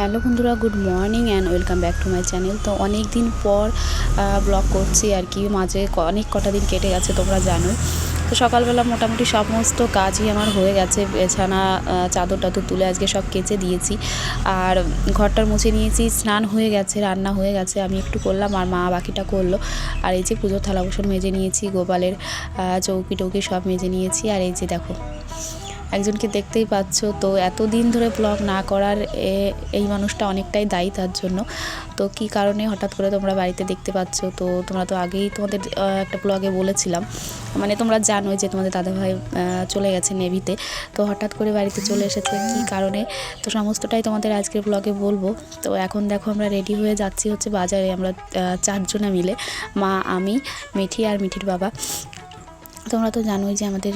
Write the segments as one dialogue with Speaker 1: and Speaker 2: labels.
Speaker 1: Hello বন্ধুরা, good morning and welcome back to my channel. তো অনেক দিন পর ব্লগ করছি আর কি। মাঝে অনেক কটা দিন কেটে গেছে, তোমরা জানো। তো সকালবেলা মোটামুটি সমস্ত কাজই আমার হয়ে গেছে। বিছানা চাদর টাদর তুলে আজকে সব কেচে দিয়েছি, আর ঘরটার মুছে নিয়েছি। স্নান হয়ে গেছে, রান্না হয়ে গেছে, আমি একটু করলাম আর মা বাকিটা করলো। আর এই যে পুজোর থালা বাসন মেজে নিয়েছি, গোপালের চৌকি টৌকি সব মেজে নিয়েছি। আর এই যে দেখো, একজনকে দেখতেই পাচ্ছ। তো এতদিন ধরে ব্লগ না করার এই মানুষটা অনেকটাই দায়ী তার জন্য। তো কি কারণে হঠাৎ করে তোমরা বাড়িতে দেখতে পাচ্ছ, তো তোমরা তো আগেই তোমাদের একটা ব্লগে বলেছিলাম, মানে তোমরা জানোই যে তোমাদের দাদাভাই চলে গেছে নেভিতে। তো হঠাৎ করে বাড়িতে চলে এসেছে, কি কারণে, তো সমস্তটাই তোমাদের আজকের ব্লগে বলবো। তো এখন দেখো আমরা রেডি হয়ে যাচ্ছি হচ্ছে বাজারে। আমরা চারজনা মিলে, মা, আমি, মিঠি আর মিঠির বাবা। তোমরা তো জানোই যে আমাদের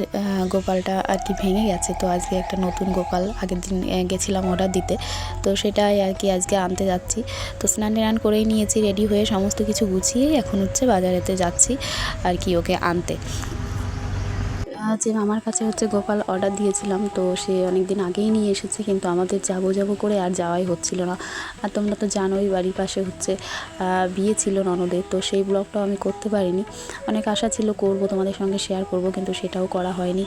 Speaker 1: গোপালটা আর কি ভেঙে গেছে। তো আজকে একটা নতুন গোপাল আগের দিন গেছিলাম অর্ডার দিতে, তো সেটাই আর কি আজকে আনতে যাচ্ছি। তো স্নান টান করেই নিয়েছি, রেডি হয়ে সমস্ত কিছু গুছিয়ে এখন হচ্ছে বাজারেতে যাচ্ছি আর কি ওকে আনতে। যে মামার কাছে হচ্ছে গোপাল অর্ডার দিয়েছিলাম, তো সে অনেক দিন আগেই নিয়ে এসেছে, কিন্তু আমাদের যাবো করে আর যাওয়াই হচ্ছিল না। আর তোমরা তো জানোই বাড়ির পাশে হচ্ছে বিয়ে ছিল ননদের, তো সেই ব্লগটাও আমি করতে পারিনি। অনেক আশা ছিল করব, তোমাদের সঙ্গে শেয়ার করব, কিন্তু সেটাও করা হয়নি।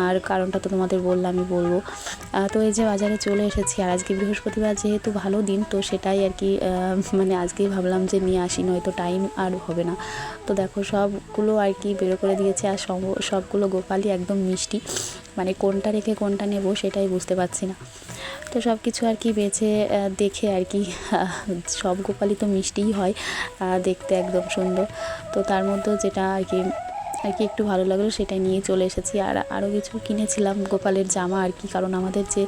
Speaker 1: আর কারণটা তো তোমাদের বললামই বলবো। তো এই যে বাজারে চলে এসেছি, আর আজকে বৃহস্পতিবার যেহেতু ভালো দিন, তো সেটাই আর কি মানে আজকেই ভাবলাম যে নিয়ে আসি, নয়তো টাইম আর হবে না। তো দেখো সবগুলো আর কি বেরো করে দিয়েছে, আর সবগুলো গোপালই একদম মিষ্টি, মানে কোনটা রেখে কোনটা নেব সেটাই বুঝতে পারছি না। তো সব কিছু আর কি বেছে দেখে আর কি সব গোপালই তো মিষ্টিই হয়, দেখতে একদম সুন্দর। তো তার মধ্যেও যেটা আর কি একটু ভালো লাগলো সেটাই নিয়ে চলে এসেছি। আর আরও কিছু কিনেছিলাম গোপালের জামা আর কি, কারণ আমাদের যে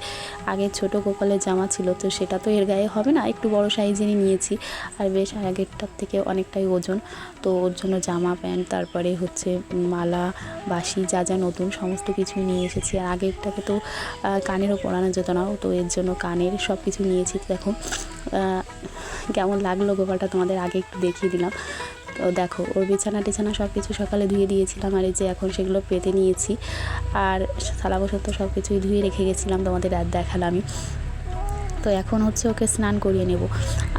Speaker 1: আগে ছোট গোপালের জামা ছিল, তো সেটা তো এর গায়ে হবে না, একটু বড় সাইজেরই নিয়েছি। আর বেশ আগেরটার থেকে অনেকটাই ওজন, তো ওর জন্য জামা প্যান্ট, তারপরে হচ্ছে মালা, বাঁশি, যা যা নতুন সমস্ত কিছুই নিয়ে এসেছি। আর আগেরটাকে তো কানেরও পরানো যেত না, তো এর জন্য কানের সব কিছু নিয়েছি। দেখো কেমন লাগলো গোপালটা, তোমাদের আগে একটু দেখিয়ে দিলাম। তো দেখো ওর বিছানা টিছানা সব কিছু সকালে ধুয়ে দিয়েছিলাম, আর এই যে এখন সেগুলো পেতে নিয়েছি। আর থালা বাসন তো সব কিছুই ধুয়ে রেখে গেছিলাম, তোমাদের আর দেখালামই। তো এখন হচ্ছে ওকে স্নান করিয়ে নেব।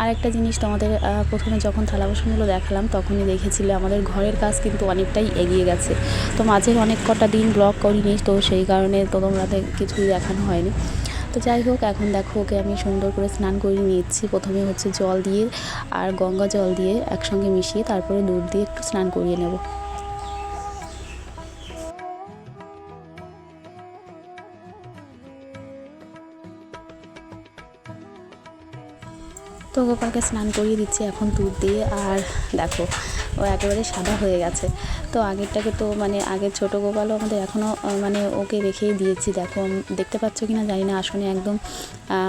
Speaker 1: আর একটা জিনিস তোমাদের প্রথমে যখন থালা বাসনগুলো দেখালাম তখনই দেখেছিলে আমাদের ঘরের কাজ কিন্তু অনেকটাই এগিয়ে গেছে। তো মাঝে অনেক কটা দিন ব্লগ করিনি, তো সেই কারণে তো তোমাদের কিছুই দেখানো হয়নি। তো যাই হোক, এখন দেখো ওকে আমি সুন্দর করে স্নান করিয়ে নিচ্ছি। প্রথমে হচ্ছে জল দিয়ে আর গঙ্গা জল দিয়ে একসঙ্গে মিশিয়ে তারপরে দুধ দিয়ে একটু স্নান করিয়ে নেব। তো গোপালকে স্নান করিয়ে দিচ্ছি এখন দুধ দিয়ে। আর দেখো ও একেবারে সাদা হয়ে গেছে। তো আগেরটাকে তো মানে আগের ছোটো গোপালও আমাদের এখনও মানে ওকে রেখেই দিয়েছি। দেখো দেখতে পাচ্ছ কি না জানি না, আসনে একদম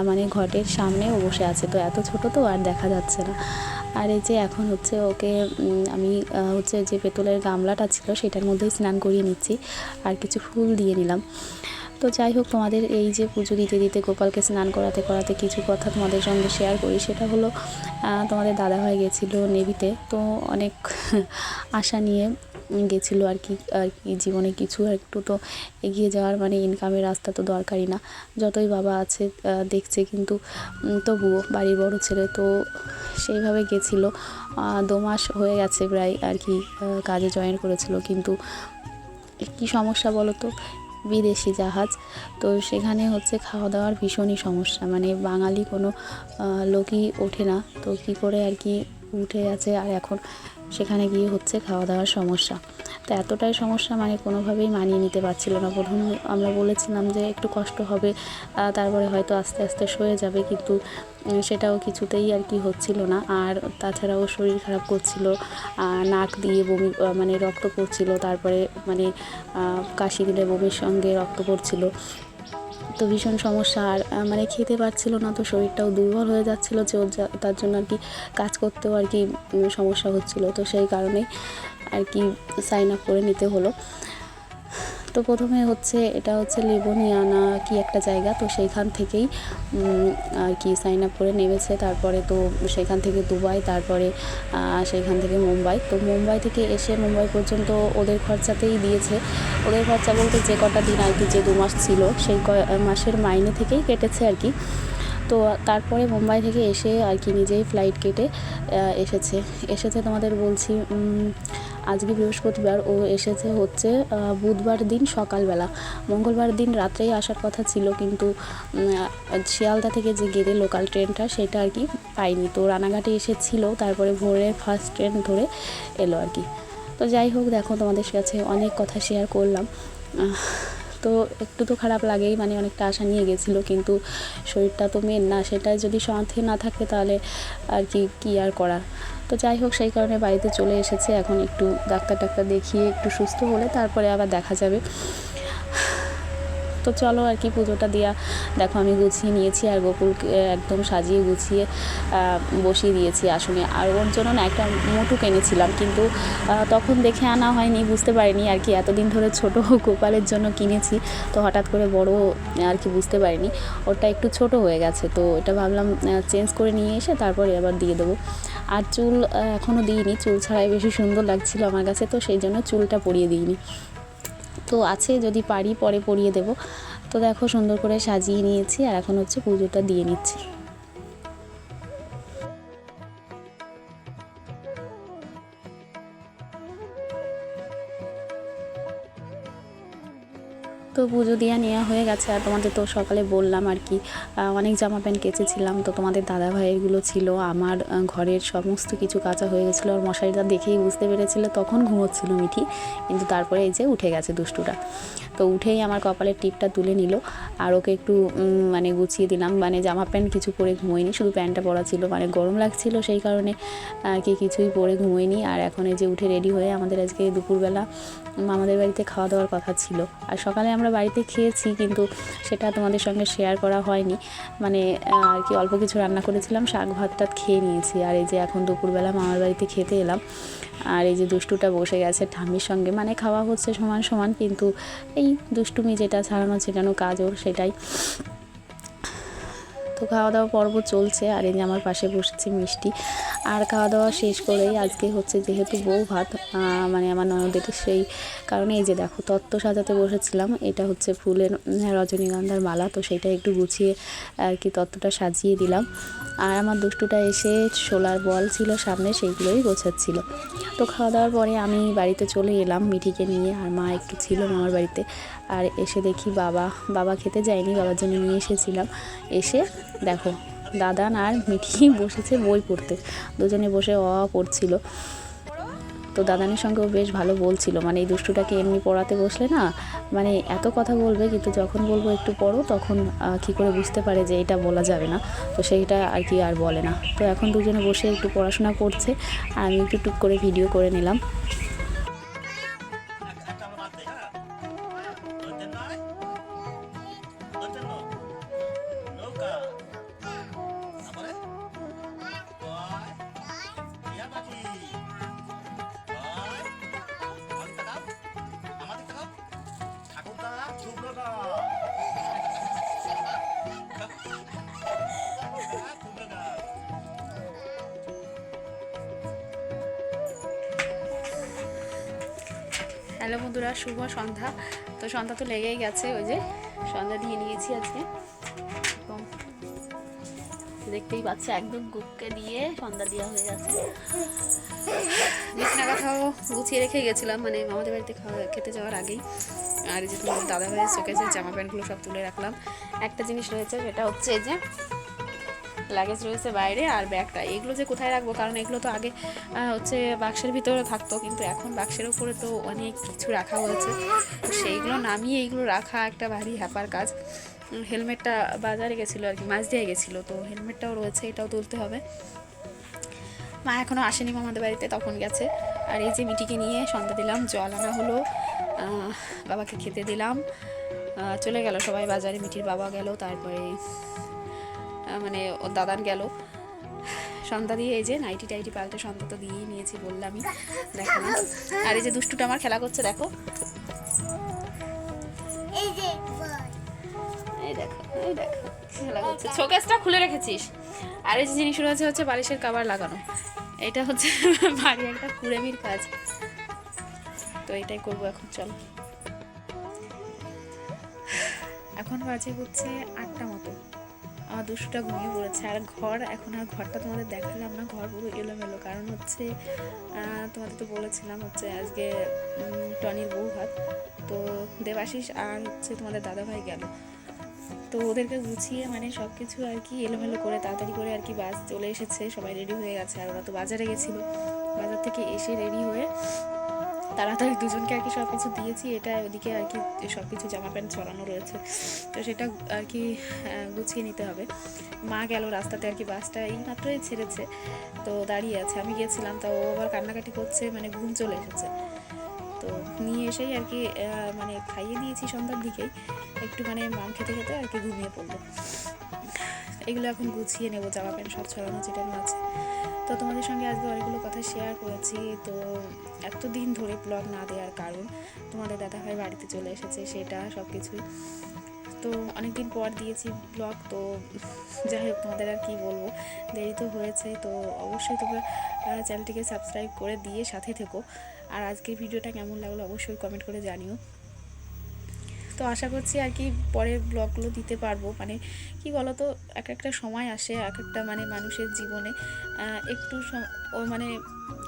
Speaker 1: মানে ঘটের সামনে ও বসে আছে, তো এত ছোট তো আর দেখা যাচ্ছে না। আর এই যে এখন হচ্ছে ওকে আমি হচ্ছে যে পেতলের গামলাটা ছিল সেটার মধ্যেই স্নান করিয়ে নিচ্ছি, আর কিছু ফুল দিয়ে নিলাম। তো যাই হোক, তোমাদের এই যে পুজো দিতে দিতে গোপালকে স্নান করাতে করাতে কিছু কথা তোমাদের সঙ্গে শেয়ার করি। সেটা হলো তোমাদের দাদাভাই গেছিলো নেভিতে, তো অনেক আশা নিয়ে গেছিলো আর কি জীবনে কিছু একটু তো এগিয়ে যাওয়ার, মানে ইনকামের রাস্তা তো দরকারই না। যতই বাবা আছে দেখছে, কিন্তু তবুও বাড়ির বড় ছেলে তো সেইভাবে গেছিলো। 2 মাস হয়ে গেছে প্রায় আর কি কাজে জয়েন করেছিল, কিন্তু কী সমস্যা বলো তো, বিদেশি জাহাজ, তো সেখানে হচ্ছে খাওয়া দাওয়ার ভীষণই সমস্যা, মানে বাঙালি কোনো লোকই ওঠে না, তো কী করে আর কি উঠে গেছে। আর এখন সেখানে গিয়ে হচ্ছে খাওয়া দাওয়ার সমস্যা, তো এতটাই সমস্যা মানে কোনোভাবেই মানিয়ে নিতে পারছিল না। প্রথম আমরা বলেছিলাম যে একটু কষ্ট হবে, তারপরে হয়তো আস্তে আস্তে সয়ে যাবে, কিন্তু সেটাও কিছুতেই আর কি হচ্ছিল না। আর তাছাড়াও শরীর খারাপ করছিল, নাক দিয়ে বমি মানে রক্ত পড়ছিল, তারপরে মানে কাশি দিলে বমির সঙ্গে রক্ত পড়ছিল, তো ভীষণ সমস্যা। আর মানে খেতে পারছিল না, তো শরীরটাও দুর্বল হয়ে যাচ্ছিলো, যে ওর তার জন্য আর কি কাজ করতেও আর কি সমস্যা হচ্ছিলো। তো সেই কারণেই আর কি সাইন আপ করে নিতে হলো। তো প্রথমে হচ্ছে এটা হচ্ছে লেবনিয়ানা কি একটা জায়গা, তো সেইখান থেকেই আর কি সাইন আপ করে নেমেছে। তারপরে তো সেখান থেকে দুবাই, তারপরে সেইখান থেকে মুম্বাই। তো মুম্বাই থেকে এসে মুম্বাই পর্যন্ত ওদের খরচাতেই দিয়েছে। ওদের খরচা বলতে যে কটা দিন আর কি, যে 2 মাস ছিল সেই মাসের মাইনে থেকেই কেটেছে আর কি। তো তারপরে মুম্বাই থেকে এসে আর কি নিজেই ফ্লাইট কেটে এসেছে তোমাদের বলছি আজকে বৃহস্পতিবার, ও এসেছে হচ্ছে বুধবার দিন সকালবেলা। মঙ্গলবার দিন রাত্রেই আসার কথা ছিল, কিন্তু শিয়ালদা থেকে যে গেলে লোকাল ট্রেনটা সেটা আর কি পাইনি, তো রানাঘাটে এসেছিলো, তারপরে ভোরে ফার্স্ট ট্রেন ধরে এলো আর কি। তো যাই হোক, দেখো তোমাদের কাছে অনেক কথা শেয়ার করলাম। তো একটু তো খারাপ লাগেই, মানে অনেকটা আশা নিয়ে গেছিলো, কিন্তু শরীরটা তো মেন না, সেটা যদি সাথে না থাকে তাহলে আর কি আর করার। তো যাই হোক, সেই কারণে বাড়িতে চলে এসেছে। এখন একটু ডাক্তার দেখিয়ে একটু সুস্থ হলে তারপরে আবার দেখা যাবে। তো চলো আর কি, পুজোটা দেওয়া দেখো আমি গুছিয়ে নিয়েছি, আর গোকুলকে একদম সাজিয়ে গুছিয়ে বসিয়ে দিয়েছি আসনে। আর ওর জন্য না একটা মোটু কিনেছিলাম, কিন্তু তখন দেখে আনা হয়নি, বুঝতে পারিনি আর কি। এতদিন ধরে ছোট গোপালের জন্য কিনেছি, তো হঠাৎ করে বড় আর কি বুঝতে পারিনি, ওটা একটু ছোট হয়ে গেছে। তো এটা ভাবলাম চেঞ্জ করে নিয়ে এসে তারপরে আবার দিয়ে দেবো। আর চুল এখনও দিইনি, চুল ছাড়াই বেশি সুন্দর লাগছিলো আমার কাছে, তো সেই জন্য চুলটা পরিয়ে দিইনি। তো আছে, যদি পারি পরে পরিয়ে দেব। তো দেখো সুন্দর করে সাজিয়ে নিয়েছি, আর এখন হচ্ছে পুজোটা দিয়ে নিচ্ছি। তো পুজো দেওয়া নেওয়া হয়ে গেছে। আর তোমাদের তো সকালে বললাম আর কি, অনেক জামা প্যান্ট কেচেছিলাম, তো তোমাদের দাদা ভাইয়েরগুলো ছিল, আমার ঘরের সমস্ত কিছু কাঁচা হয়ে গেছিলো। আর মশারিটা দেখেই বুঝতে পেরেছিল, তখন ঘুমোচ্ছিল মিঠি, কিন্তু তারপরে এই যে উঠে গেছে দুষ্টুটা। তো উঠেই আমার কপালের টিপটা তুলে নিল, আর ওকে একটু মানে গুছিয়ে দিলাম। মানে জামা প্যান্ট কিছু পরে ঘুমোয়নি, শুধু প্যান্টটা পরা ছিল, মানে গরম লাগছিল সেই কারণে আর কি কিছুই পরে ঘুমোয়নি। আর এখন এই যে উঠে রেডি হয়ে আমাদের আজকে দুপুরবেলা আমাদের বাড়িতে খাওয়া দাওয়ার কথা ছিল। আর সকালে আমরা বাড়িতে খেয়েছি, কিন্তু সেটা তোমাদের সঙ্গে শেয়ার করা হয়নি, মানে আর কি অল্প কিছু রান্না করেছিলাম, শাক ভাতটা খেয়ে নিয়েছি। আর এই যে এখন দুপুরবেলা মামার বাড়িতে খেতে এলাম, আর এই যে দুষ্টুটা বসে গেছে ঠাম্মির সঙ্গে, মানে খাওয়া হচ্ছে সমান সমান, কিন্তু এই দুষ্টুমি যেটা ছাড়ানো ছেটানো কাজ ওর, সেটাই। তো খাওয়া দাওয়া পর্ব চলছে, আর এই যে আমার পাশে বসেছি মিষ্টি। আর খাওয়া দাওয়া শেষ করেই আজকে হচ্ছে যেহেতু বউ ভাত, মানে আমার ননদের, সেই কারণে এই যে দেখো তত্ত্ব সাজাতে বসেছিলাম। এটা হচ্ছে ফুলের রজনীগন্ধার মালা, তো সেটা একটু গুছিয়ে আর কি তত্ত্বটা সাজিয়ে দিলাম। আর আমার দুষ্টুটা এসে শোলার বল ছিল সামনে, সেইগুলোই গোছাচ্ছিল। তো খাওয়া দাওয়ার পরে আমি বাড়িতে চলে এলাম মিঠিকে নিয়ে, আর মা একটু ছিল মামার বাড়িতে। আর এসে দেখি বাবা খেতে যায়নি, বাবার জন্য নিয়ে এসেছিলাম। এসে দেখো দাদান আর মিঠি বসেছে বই পড়তে, দুজনে বসে পড়ছিল। তো দাদানের সঙ্গেও বেশ ভালো বলছিল, মানে এই দুষ্টুটাকে এমনি পড়াতে বসলে না, মানে এত কথা বলবে, কিন্তু যখন বলবো একটু পড়ো, তখন কী করে বুঝতে পারে যে এটা বলা যাবে না, তো সেইটা আর কি আর বলে না। তো এখন দুজনে বসে একটু পড়াশোনা করছে, আর আমি একটু টুক করে ভিডিও করে নিলাম। হ্যালো বন্ধুরা, শুভ সন্ধ্যা। তো সন্ধ্যা তো লেগেই গেছে, ওই যে সন্ধ্যা দিয়ে নিয়েছি আজকে, দেখতেই পাচ্ছে একদম গুপকে দিয়ে সন্ধ্যা দেওয়া হয়ে গেছে। বিছনা কাঁথাও গুছিয়ে রেখে গেছিলাম, মানে আমাদের বাড়িতে খেতে যাওয়ার আগেই। আর এই যে তোমাদের দাদা ভাইয়ের শোকেসের জামা প্যান্টগুলো সব তুলে রাখলাম। একটা জিনিস রয়েছে, সেটা হচ্ছে এই যে লাগেজ রয়েছে বাইরে, আর ব্যাগটা, এগুলো যে কোথায় রাখবো, কারণ এগুলো তো আগে হচ্ছে বাক্সের ভিতরে থাকতো, কিন্তু এখন বাক্সের উপরে তো অনেক কিছু রাখা হয়েছে, তো সেইগুলো নামিয়ে এইগুলো রাখা একটা ভারী হ্যাপার কাজ। হেলমেটটা বাজারে গেছিলো আর কি, মাছ দিয়ে গেছিলো, তো হেলমেটটাও রয়েছে, এটাও তুলতে হবে। মা এখনও আসেনি আমাদের বাড়িতে, তখন গেছে। আর এই যে মিটিকে নিয়ে সন্ধ্যা দিলাম, জল আনা হলো, বাবাকে খেতে দিলাম, চলে গেল সবাই বাজারে। মিটির বাবা গেল, তারপরে মানে ওর দাদান গেল। সন্ধ্যা দিয়ে এই যে নাইটি টাইটি পাল্টে সন্ধ্যা তো দিয়েই নিয়েছি, বললামই, দেখো না। আর এই যে দুষ্টুটা আমার খেলা করছে, দেখো, এই দেখো খেলা করছে। শোকেসটা খুলে রেখেছিস। আর এই যে জিনিস রয়েছে হচ্ছে বালিশের কভার লাগানো, এটা হচ্ছে ভারী একটা কুড়েমির কাজ, তো এটাই করবো এখন। চলো, এখন বাজে হচ্ছে 8টা মতো, আমার দুষ্টুটা ঘুমিয়ে পড়েছে। আর এখন আর ঘরটা তোমাদের দেখালাম না, ঘর পুরো এলোমেলো। কারণ হচ্ছে তোমাদের তো বলেছিলাম হচ্ছে আজকে টনির বউ ভাত, তো দেবাশিস আর হচ্ছে তোমাদের দাদাভাই গেল, তো ওদেরকে গুছিয়ে মানে সব কিছু আর কি এলোমেলো করে তাড়াতাড়ি করে আর কি বাস চলে এসেছে, সবাই রেডি হয়ে গেছে। আর ওরা তো বাজারে গেছিলো, বাজার থেকে এসে রেডি হয়ে তাড়াতাড়ি দুজনকে আর কি সব কিছু দিয়েছি। এটা ওদিকে আর কি সব কিছু জামা প্যান্ট ছড়ানো রয়েছে, তো সেটা আর কি গুছিয়ে নিতে হবে। মা গেল রাস্তাতে আর কি, বাসটা এই মাত্রই ছেড়েছে, তো দাঁড়িয়ে আছে। আমি গেছিলাম, তা ও আবার কান্নাকাটি করছে, মানে ঘুম চলে এসেছে। তো নিয়ে এসেই আর কি মানে খাইয়ে দিয়েছি সন্ধ্যার দিকেই, একটু মানে মাম খেতে খেতে আর কি ঘুমিয়ে পড়লো। এগুলো এখন গুছিয়ে নেবো, জামা প্যান্ট সব ছড়ানো ছিটানো আছে। তো তোমাদের সঙ্গে আজকে অনেকগুলো কথা শেয়ার করেছি। তো এতদিন ধরে ব্লগ না দেওয়ার কারণ তোমাদের দাদাভাই বাড়িতে চলে এসেছে, সেটা সব কিছুই। তো অনেকদিন পর দিয়েছি ব্লগ, তো যাই হোক তোমাদের আর কি বলবো, দেরি তো হয়েছে। তো অবশ্যই তোমরা চ্যানেলটিকে সাবস্ক্রাইব করে দিয়ে সাথে থেকো। আর আজকের ভিডিওটা কেমন লাগলো অবশ্যই কমেন্ট করে জানিও। তো আশা করছি আর কি পরের ব্লগগুলো দিতে পারবো। মানে কি বলো তো, এক একটা সময় আসে, এক একটা মানে মানুষের জীবনে একটু মানে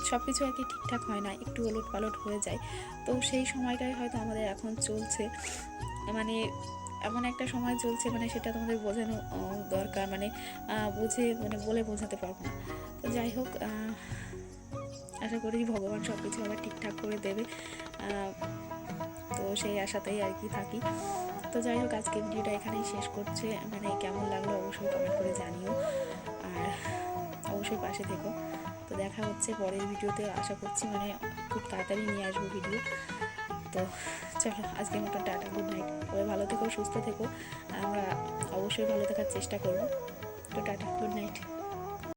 Speaker 1: সব কিছু আর কি ঠিকঠাক হয় না, একটু ওলট পালট হয়ে যায়। তো সেই সময়টাই হয়তো আমাদের এখন চলছে, মানে এমন একটা সময় চলছে, মানে সেটা তোমাদের বোঝানো দরকার, মানে বুঝে মানে বলে বোঝাতে পারবো না। তো যাই হোক, আশা করি ভগবান সব কিছু আবার ঠিকঠাক করে দেবে, তো সেই আশাতেই আর কি থাকি। তো যাই হোক, আজকে ভিডিওটা এখানেই শেষ করছে। মানে কেমন লাগলো অবশ্যই কমেন্ট করে জানিও, আর অবশ্যই পাশে থেকো। তো দেখা হচ্ছে পরের ভিডিওতে, আশা করছি মানে খুব তাড়াতাড়ি নিয়ে আসবো ভিডিও। তো চলো আজকের মতো টাটা, গুড নাইট। সবাই ভালো থেকো, সুস্থ থেকো, আর আমরা অবশ্যই ভালো থাকার চেষ্টা করবো।